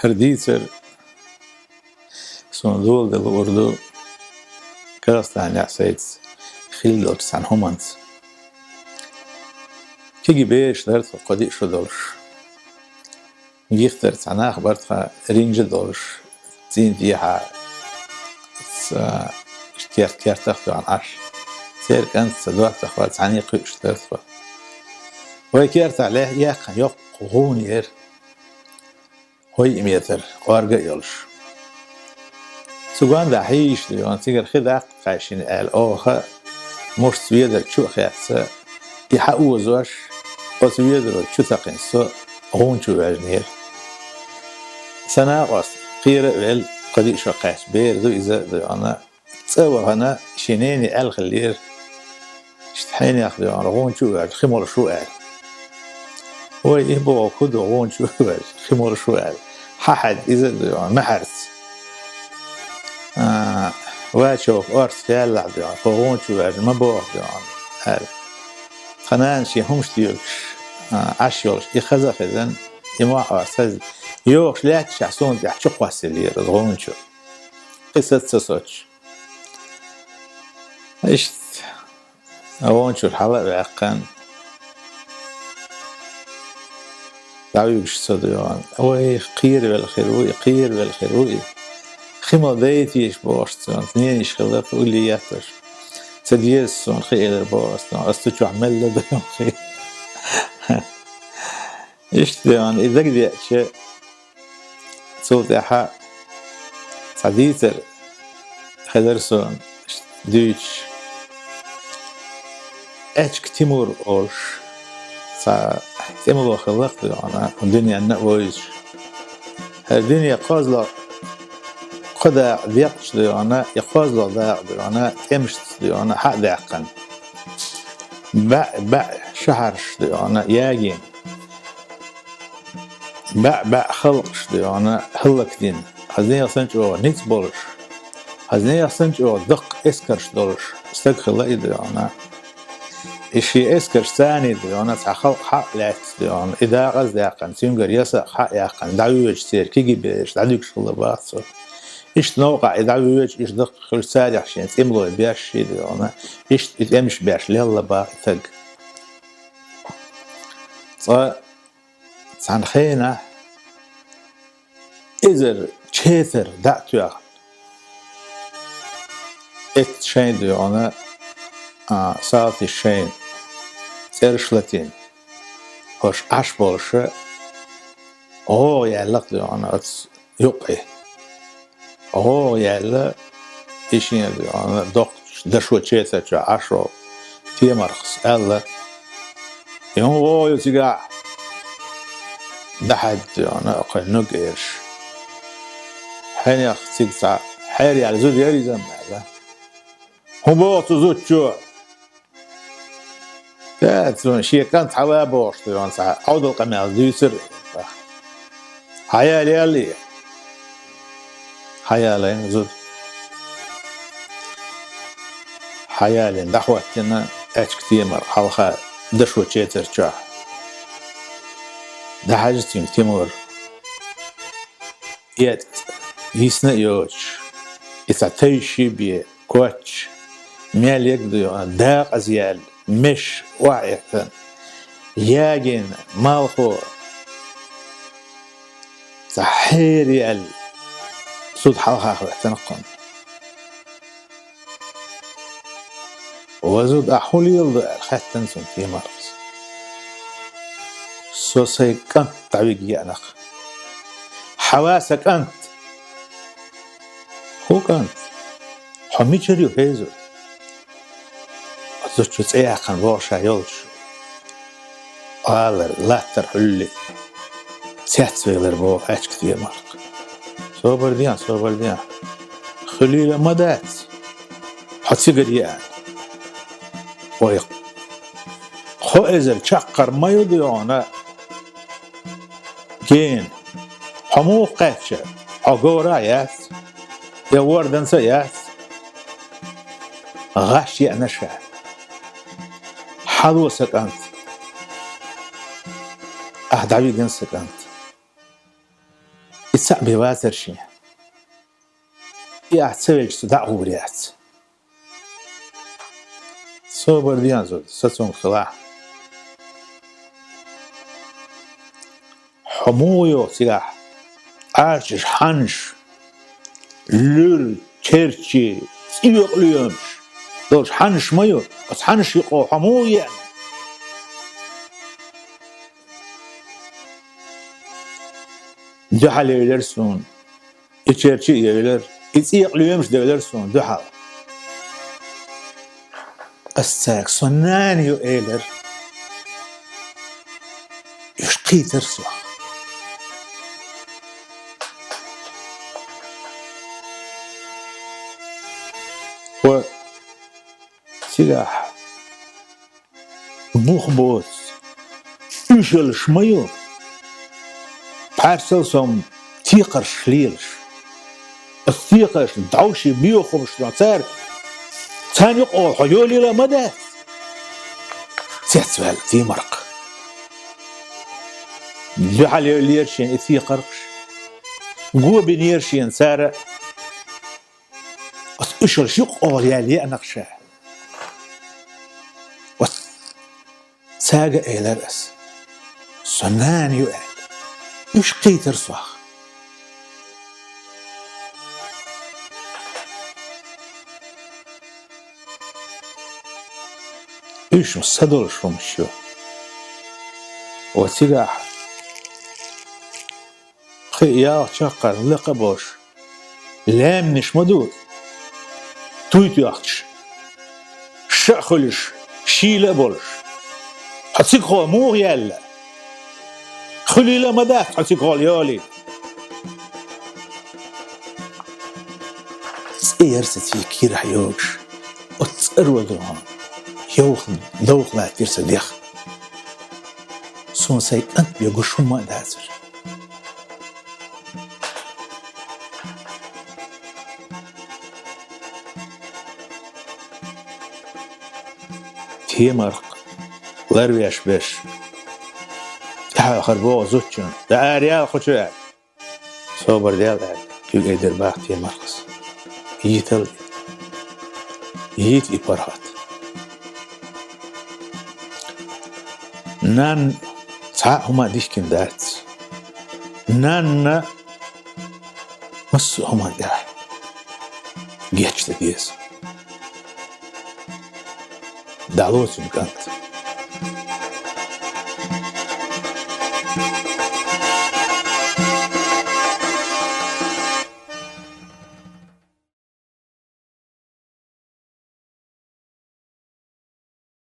هرديتر صندوق الأردو كاستان يعسيت خيل سان همانت كي بيش درت قدي شو دولش يختر سنا أخبرتها رينج دولش زين فيها اشتيار تختو عن عش سير كانت سدوات أخبرت عني قيش تختو ويكيرت عليه ياقن يق غونير هوي إميتر قارقة يولش سوغان دا حيش ديوان تيجر خداق قايشين اوخا مش سويدر شو خياتسا يحقو زوش او سويدر شو تقنسو غون شو عجنير سنة قاس قيرة ويل قديق شو قاش بير دو إذا ديوانا تسوى هنا شينيني الخلير اشتحيني أخ ديوانا غون شو عج خمر شو عج هو يهبو كدو غون شو عج خمر شو عج حد إذا ديوانا محرت واشوف أرس كلا ديوان فغون شو عج ما بوح ديوان هل خنان شي همش ديوكش عشيولش يخزا خزن يما أرسز يوش لا تشعسون بيحشو قاسلير غون شو قصة تسوتش إيش غون شو الحلقة بعقان دعويش صديوان هو قير بالخيروي قير بالخيروي خيمة دايتيش بوشتون اثنين يشغلات ولياتش تديسون خير بوشتون استوشو عمل لديهم خير ايش ديون اذا قدي اشي صوت احا صديتر خدرسون دويتش اتشك تيمور اوش تيمور خلق ديونا الدنيا النقويش الدنيا قازلة قدا ذيقش ديونا يقاز له ذاق ديونا تمشت ديونا حق ذاقن بع شهرش ديونا ياجين بع خلقش ديونا خلق دين هزني يصنج او نيت بولش هزني يصنج او دق اسكرش دولش استقخل ديونا اشي اسكرش ثاني ديونا خلق حق لات ديونا اذا غز ذاقن سينجر يسق حق ياقن دعويج سير كيجي بيش دعويج شغل باصو إيش نوقع إذا عويج إيش دق خل سادي عشان تملو بياش شيء ديونا إيش تمش بياش ليلا با ثق عن خينا إذا تشيثر دعتو يا إت شين ديونا ساعتي شين سيرشلتين هوش عش بولشة أوه يعلق ديونا يقعي أوه يعلق إيشين ديونا دق دشو تشيثر جا عشرو تيمرخص ألا يوم هو يتقع دحد ديونا أقل نقيش حين يختيق ساعة حيري على زود يري زمع له هم بوطو زود شو تاتون شي كانت حوابوش ديوان ساعة عود القمال ديسر حيالي اللي حيالي زود حيالي دحوتنا اتش كتيمر حلقة دشو تشيتر جاه ده حاجتين تيمور يت يسنا يوش يتعتيشي بيه كوتش ميال يقضي داق أزيال مش وعيثن ياجن مالخو سحيري ال صود حلقة احتنقن وزود أحولي يلضع الختن سنتي مرس سوسي كنت تعبيق يأنخ حواسك أنت هو كنت حمي جريو هيزو أزوجو تسيحن بوشا يلش قالر لا ترحلي سيحتسوي غير بو حاج كثير مرق صوبر ديان خليلة مدات حتسيقر يأن ويق خو إزل شقر ما يضيعنا جين حمو قاتشة عقورا ياس يا وردن سياس غاش يأنشا حضوسك أنت أهدعوي جنسك أنت يتسع بواتر شيء يعتسوي صدع وريات صوبر ديان زود ستون خلاع حمويو سلاح عاشش حنش لول ترشي يقليمش دوش حنش مايو بس حنش يقو حمويا دحل يلرسون يتشرشي يلر يقليمش دلرسون دحل الساق صنانيو إيلر يشقي ترسو و سلاح بوخ بوس يشل شميو بحارسل سوم تيقر شليلش الثيقش دعوشي بيوخو بشتنصار تاني يقول حيولي لا مدى سيحسوال تي مرق جحل يرشين الثيقرش قوة بين يرشين سارة اشل شيقول يالي انقشاه ساقا ايلرس سنان يؤل يشقي ترسوخ ايش مصدر شمشو وسلاح خيار شقر لقبوش لام نش مدود تويت ياختش شخلش شيله بولش حتسيك خو مو يلا خلي لا مدات حتسيك خو يالي سيرستي كي راح يوش وتصروا دوهم يوخن دوخ لا تيرس ديخ سون سي انت بيقشون ما دازر تي مرق لرويش بش يا خربو زوتشن دا اريال خوشو صوبر ديال كي يدير باخ تي مرقس يتل يت يبرهات نان هما ديشكن دات نان مس هما داي جيتش تديس دعوت مكانت